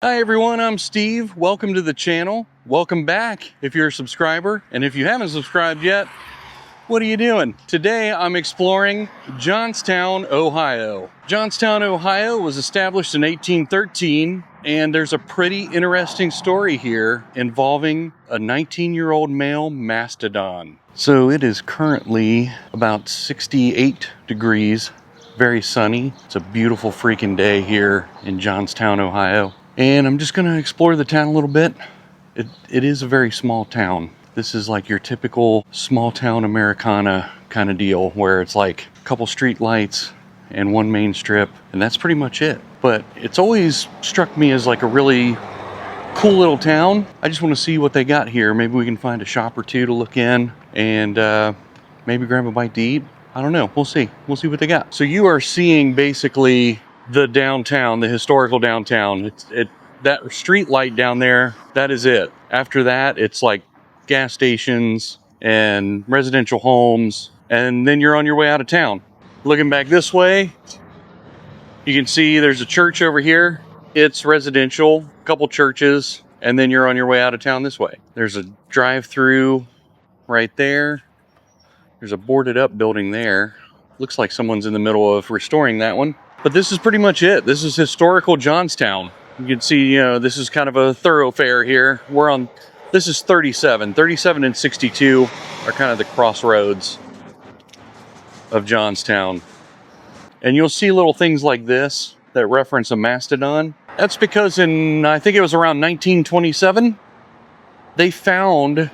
Hi everyone, I'm Steve. Welcome to the channel. Welcome back if you're a subscriber. And if you haven't subscribed yet, what are you doing? Today I'm exploring Johnstown, Ohio. Johnstown, Ohio was established in 1813, and there's a pretty interesting story here involving a 19-year-old male mastodon. So it is currently about 68 degrees, very sunny. It's a beautiful freaking day here in Johnstown, Ohio. And I'm just gonna explore the town a little bit. It is a very small town. This is like your typical small town Americana kind of deal where it's like a couple street lights and one main strip, and that's pretty much it. But it's always struck me as like a really cool little town. I just want to see what they got here. Maybe we can find a shop or two to look in and maybe grab a bite to eat. I don't know. We'll see. We'll see what they got. So you are seeing basically the downtown, the historical downtown. That street light down there, that is it. After that, it's like gas stations and residential homes, and then you're on your way out of town. Looking back this way, you can see there's a church over here. It's residential, a couple churches, and then you're on your way out of town this way. There's a drive-through right there. There's a boarded up building there. Looks like someone's in the middle of restoring that one. But this is pretty much it. This is historical Johnstown. You can see, this is kind of a thoroughfare here. This is 37. 37 and 62 are kind of the crossroads of Johnstown. And you'll see little things like this that reference a mastodon. That's because I think it was around 1927, they found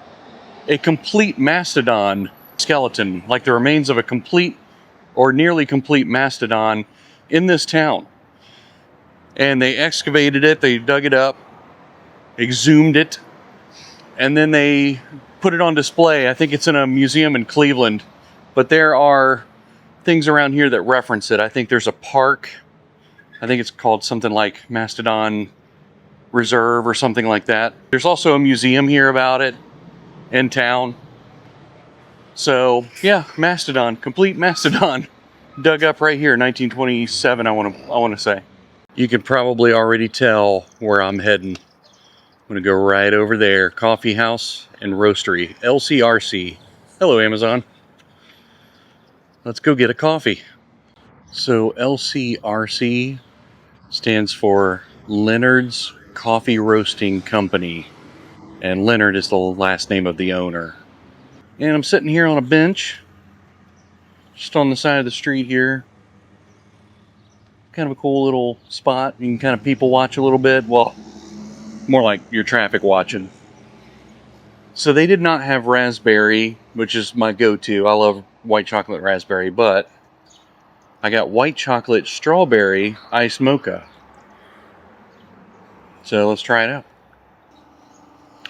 a complete mastodon skeleton, like the remains of a complete or nearly complete mastodon in this town. And they excavated it, they dug it up, exhumed it, and then they put it on display. I think it's in a museum in Cleveland, but there are things around here that reference it. I think there's a park. I think it's called something like Mastodon Reserve or something like that. There's also a museum here about it in town. So yeah, mastodon, complete mastodon, dug up right here, 1927. I want to say. You can probably already tell where I'm heading. I'm gonna go right over there. Coffee House and Roastery, LCRC. Hello, Amazon. Let's go get a coffee. So LCRC stands for Leonard's Coffee Roasting Company. And Leonard is the last name of the owner. And I'm sitting here on a bench, just on the side of the street here. Kind of a cool little spot. You can kind of people watch a little bit. Well, more like you're traffic watching. So they did not have raspberry, which is my go-to. I love white chocolate raspberry, but I got white chocolate strawberry iced mocha. So let's try it out.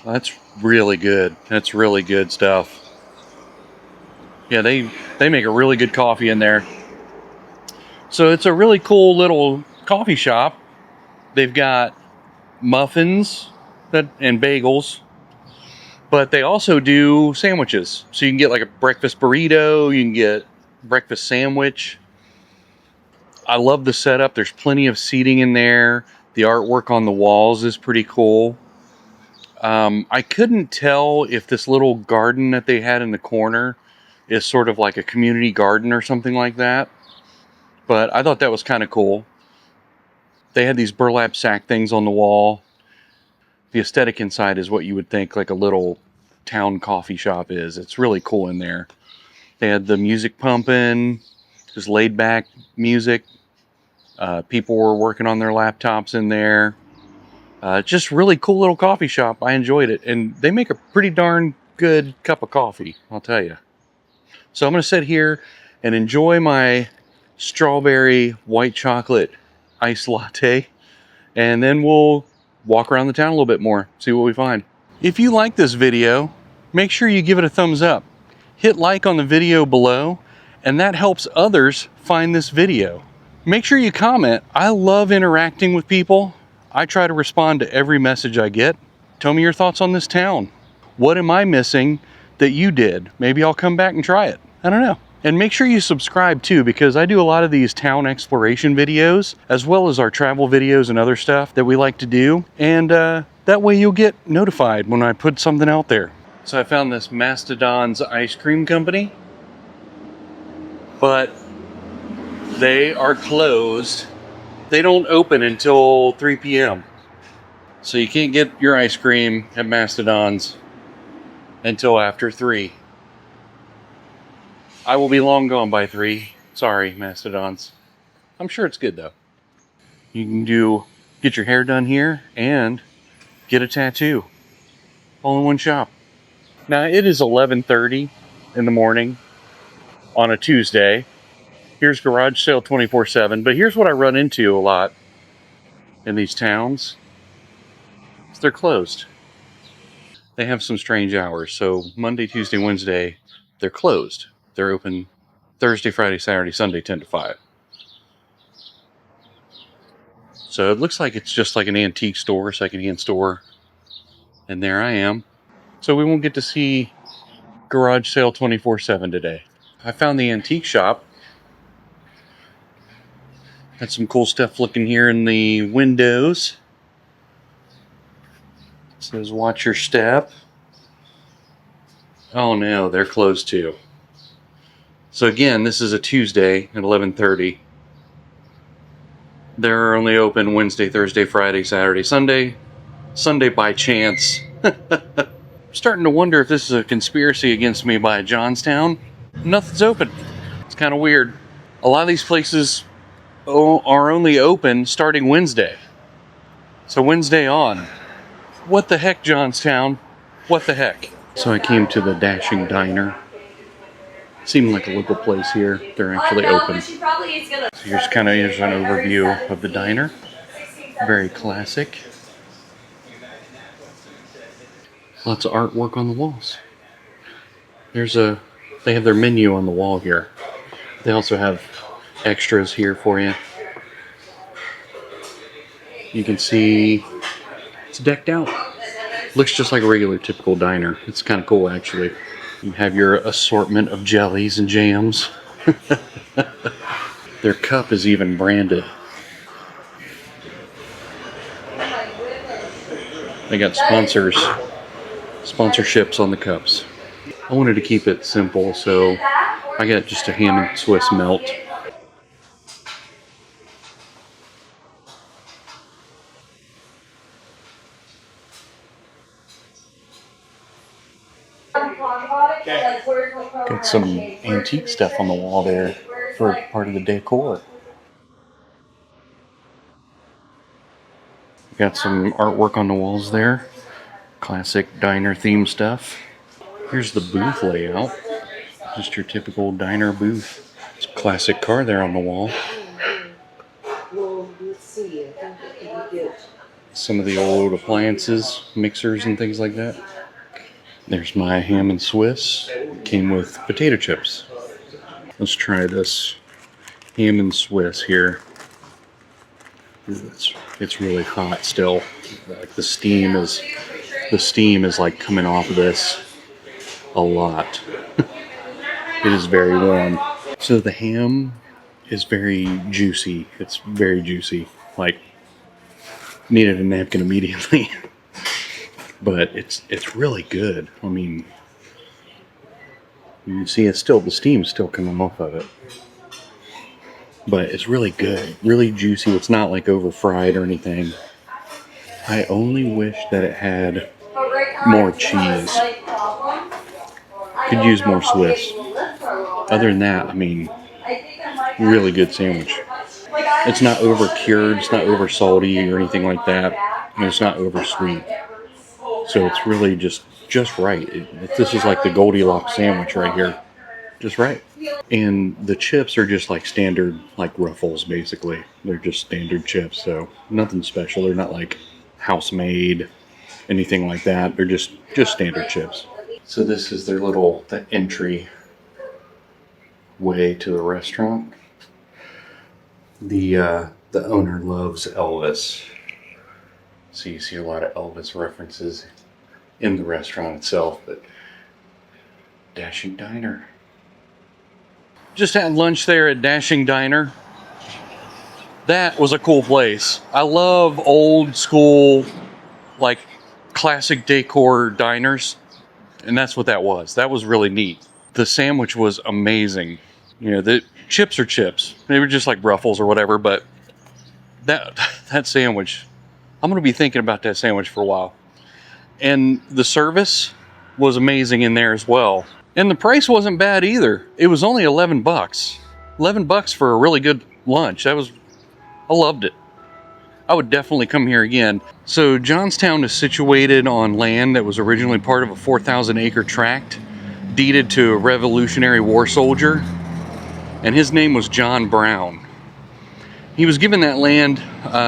That's really good. That's really good stuff. Yeah, they make a really good coffee in there. So it's a really cool little coffee shop. They've got muffins and bagels, but they also do sandwiches. So you can get like a breakfast burrito, you can get breakfast sandwich. I love the setup. There's plenty of seating in there. The artwork on the walls is pretty cool. I couldn't tell if this little garden that they had in the corner is sort of like a community garden or something like that. But I thought that was kind of cool. They had these burlap sack things on the wall. The aesthetic inside is what you would think like a little town coffee shop is. It's really cool in there. They had the music pumping, just laid back music. People were working on their laptops in there. Just really cool little coffee shop. I enjoyed it. And they make a pretty darn good cup of coffee, I'll tell you. So I'm going to sit here and enjoy my strawberry white chocolate iced latte, and then we'll walk around the town a little bit more, see what we find. If you like this video, make sure you give it a thumbs up. Hit like on the video below, and that helps others find this video. Make sure you comment. I love interacting with people. I try to respond to every message I get. Tell me your thoughts on this town. What am I missing that you did? Maybe I'll come back and try it. I don't know. And make sure you subscribe too, because I do a lot of these town exploration videos, as well as our travel videos and other stuff that we like to do. And that way you'll get notified when I put something out there. So I found this Mastodon's ice cream company, but they are closed. They don't open until 3 p.m. So you can't get your ice cream at Mastodon's until after 3. I will be long gone by 3. Sorry, Mastodon's. I'm sure it's good though. You can get your hair done here and get a tattoo. All in one shop. Now it is 11:30 in the morning on a Tuesday. Here's garage sale 24/7, but here's what I run into a lot in these towns. They're closed. They have some strange hours. So Monday, Tuesday, Wednesday, they're closed. They're open Thursday, Friday, Saturday, Sunday, 10 to 5. So it looks like it's just like an antique store, secondhand store. And there I am. So we won't get to see garage sale 24/7 today. I found the antique shop. Got some cool stuff looking here in the windows. It says watch your step. Oh no, they're closed too. So again, this is a Tuesday at 11:30. They're only open Wednesday, Thursday, Friday, Saturday, Sunday. Sunday by chance. I'm starting to wonder if this is a conspiracy against me by Johnstown. Nothing's open. It's kind of weird. A lot of these places are only open starting Wednesday. So Wednesday on. What the heck, Johnstown? What the heck? So I came to the Dashing Diner. Seemed like a local place here. They're actually open. So here's an overview of the diner. Very classic. Lots of artwork on the walls. They have their menu on the wall here. They also have extras here for you. You can see it's decked out. Looks just like a regular typical diner. It's kind of cool actually. You have your assortment of jellies and jams. Their cup is even branded. They got sponsorships on the cups. I wanted to keep it simple, so I got just a ham and Swiss melt. Got some antique stuff on the wall there for part of the decor. Got some artwork on the walls there. Classic diner theme stuff. Here's the booth layout. Just your typical diner booth. It's a classic car there on the wall. Some of the old appliances, mixers and things like that. There's my ham and Swiss. Came with potato chips. Let's try this ham and Swiss here. It's really hot still. Like the steam is like coming off of this a lot. It is very warm. So the ham is very juicy. It's very juicy. Like needed a napkin immediately. But it's really good. I mean, you can see the steam's still coming off of it. But it's really good, really juicy. It's not like over fried or anything. I only wish that it had more cheese. Could use more Swiss. Other than that, I mean, really good sandwich. It's not over cured, it's not over salty or anything like that, and it's not over sweet. So it's really just right. This is like the Goldilocks sandwich right here. Just right. And the chips are just like standard, like Ruffles basically. They're just standard chips, so nothing special. They're not like house-made, anything like that. They're just standard chips. So this is their the entry way to the restaurant. The owner loves Elvis. So you see a lot of Elvis references in the restaurant itself, but Dashing Diner. Just had lunch there at Dashing Diner. That was a cool place. I love old school, like classic decor diners. And that's what that was. That was really neat. The sandwich was amazing. You know, the chips are chips. They were just like Ruffles or whatever, but that sandwich, I'm going to be thinking about that sandwich for a while. And the service was amazing in there as well. And the price wasn't bad either. It was only 11 bucks. 11 bucks for a really good lunch. I loved it. I would definitely come here again. So Johnstown is situated on land that was originally part of a 4,000 acre tract deeded to a Revolutionary War soldier, and his name was John Brown. He was given that land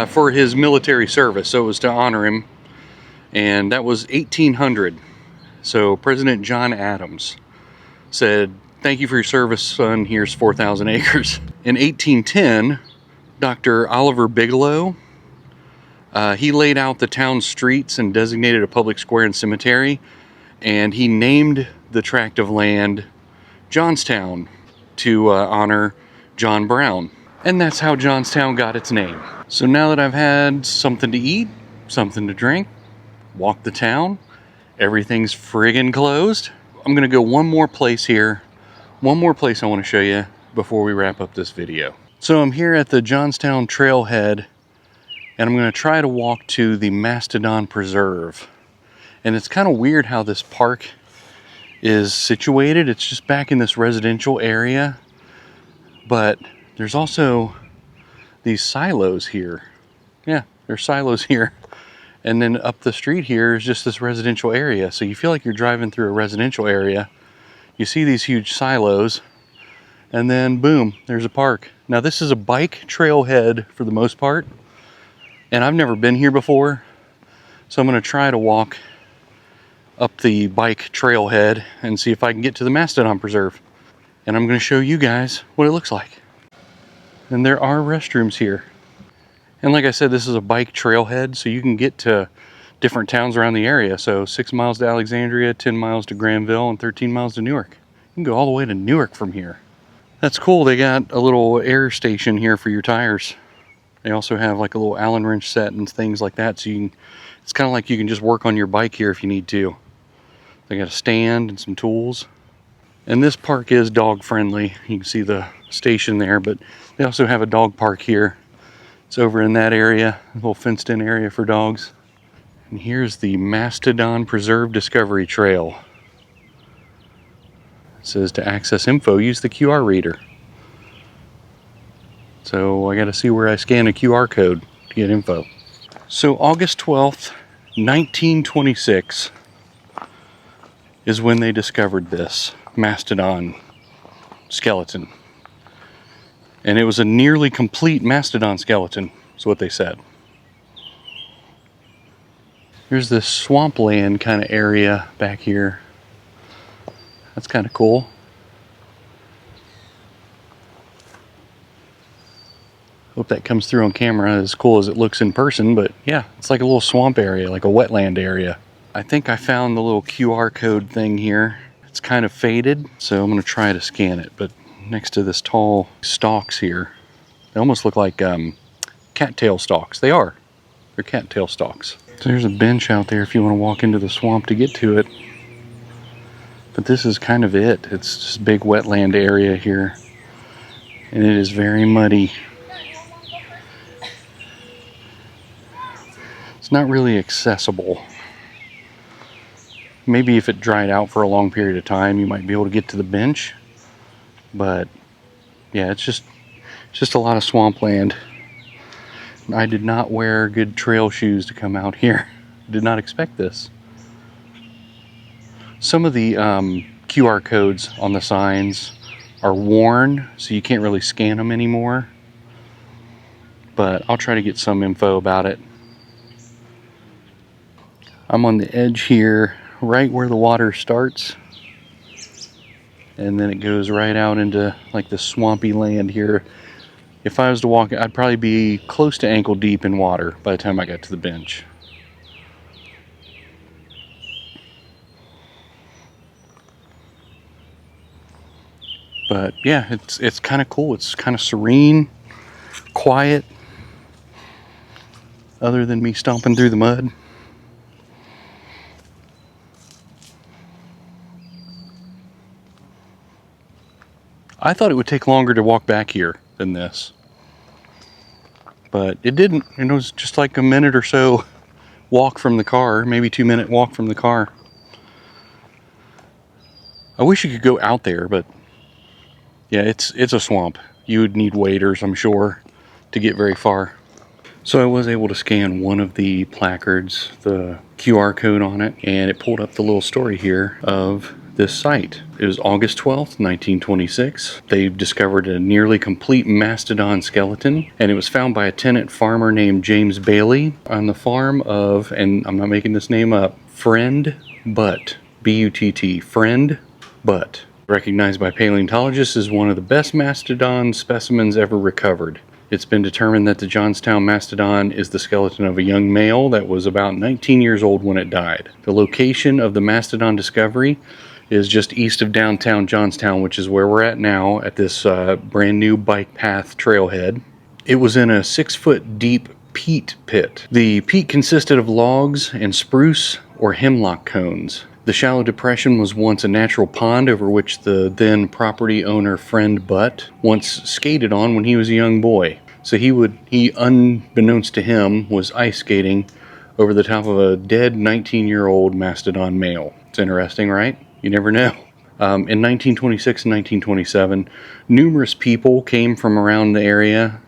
for his military service, so it was to honor him, and that was 1800. So President John Adams said, "Thank you for your service, son. Here's 4,000 acres." In 1810, Dr. Oliver Bigelow, he laid out the town streets and designated a public square and cemetery, and he named the tract of land Johnstown to honor John Brown. And that's how Johnstown got its name. So now that I've had something to eat, something to drink, walked the town, everything's friggin' closed, I'm gonna go one more place here. One more place I want to show you before we wrap up this video. So I'm here at the Johnstown Trailhead, and I'm going to try to walk to the Mastodon Preserve. And it's kind of weird how this park is situated. It's just back in this residential area, but there's also these silos here. Yeah, there's silos here. And then up the street here is just this residential area. So you feel like you're driving through a residential area. You see these huge silos, and then boom, there's a park. Now this is a bike trailhead for the most part, and I've never been here before. So I'm gonna try to walk up the bike trailhead and see if I can get to the Mastodon Preserve. And I'm gonna show you guys what it looks like. And there are restrooms here. And like I said, this is a bike trailhead, so you can get to different towns around the area. So 6 miles to Alexandria, 10 miles to Granville, and 13 miles to Newark. You can go all the way to Newark from here. That's cool. They got a little air station here for your tires. They also have like a little Allen wrench set and things like that. So it's kind of like you can just work on your bike here if you need to. They got a stand and some tools. And this park is dog friendly. You can see the station there, but they also have a dog park here. It's over in that area, a little fenced in area for dogs. And here's the Mastodon Preserve Discovery Trail. It says to access info, use the QR reader. So I gotta see where I scan a QR code to get info. So August 12th, 1926 is when they discovered this mastodon skeleton. And it was a nearly complete mastodon skeleton, is what they said. Here's this swampland kind of area back here. That's kind of cool. Hope that comes through on camera as cool as it looks in person, but yeah, it's like a little swamp area, like a wetland area. I think I found the little QR code thing here. It's kind of faded, so I'm gonna try to scan it, but next to this tall stalks here, they almost look like cattail stalks. They are. They're cattail stalks. So there's a bench out there if you want to walk into the swamp to get to it. But this is kind of it. It's just a big wetland area here. And it is very muddy. It's not really accessible. Maybe if it dried out for a long period of time, you might be able to get to the bench. But yeah, it's just a lot of swampland. I did not wear good trail shoes to come out here. Did not expect this. Some of the QR codes on the signs are worn, so you can't really scan them anymore. But I'll try to get some info about it. I'm on the edge here, right where the water starts. And then it goes right out into like the swampy land here. If I was to walk, I'd probably be close to ankle deep in water by the time I got to the bench. But yeah, it's kind of cool. It's kind of serene, quiet, other than me stomping through the mud. I thought it would take longer to walk back here than this, but it didn't. It was just like a minute or so walk from the car, maybe 2-minute walk from the car. I wish you could go out there, but yeah, it's a swamp. You would need waders, I'm sure, to get very far. So I was able to scan one of the placards, the QR code on it, and it pulled up the little story here of this site. It was August 12th, 1926. They discovered a nearly complete mastodon skeleton, and it was found by a tenant farmer named James Bailey on the farm of, and I'm not making this name up, Friend Butt, B-U-T-T, Friend Butt. Recognized by paleontologists as one of the best mastodon specimens ever recovered. It's been determined that the Johnstown Mastodon is the skeleton of a young male that was about 19 years old when it died. The location of the mastodon discovery is just east of downtown Johnstown, which is where we're at now at this brand new bike path trailhead. It was in a 6-foot deep peat pit. The peat consisted of logs and spruce or hemlock cones. The shallow depression was once a natural pond over which the then property owner Friend Butt once skated on when he was a young boy. So he unbeknownst to him, was ice skating over the top of a dead 19-year-old mastodon male. It's interesting, right? You never know. In 1926 and 1927, numerous people came from around the area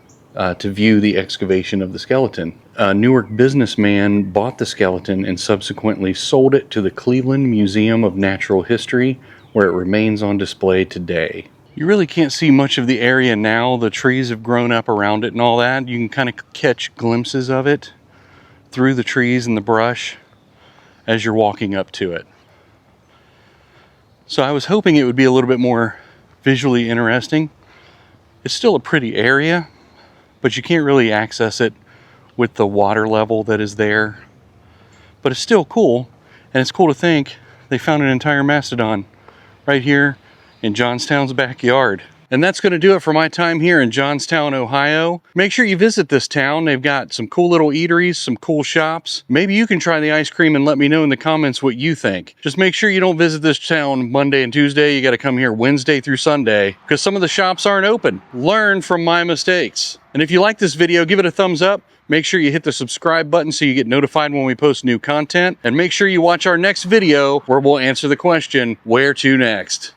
to view the excavation of the skeleton. A Newark businessman bought the skeleton and subsequently sold it to the Cleveland Museum of Natural History, where it remains on display today. You really can't see much of the area now. The trees have grown up around it and all that. You can kind of catch glimpses of it through the trees and the brush as you're walking up to it. So I was hoping it would be a little bit more visually interesting. It's still a pretty area, but you can't really access it with the water level that is there. But it's still cool, and it's cool to think they found an entire mastodon right here in Johnstown's backyard. And that's going to do it for my time here in Johnstown, Ohio. Make sure you visit this town. They've got some cool little eateries, some cool shops. Maybe you can try the ice cream and let me know in the comments what you think. Just make sure you don't visit this town Monday and Tuesday. You got to come here Wednesday through Sunday because some of the shops aren't open. Learn from my mistakes. And if you like this video, give it a thumbs up. Make sure you hit the subscribe button so you get notified when we post new content. And make sure you watch our next video where we'll answer the question, where to next?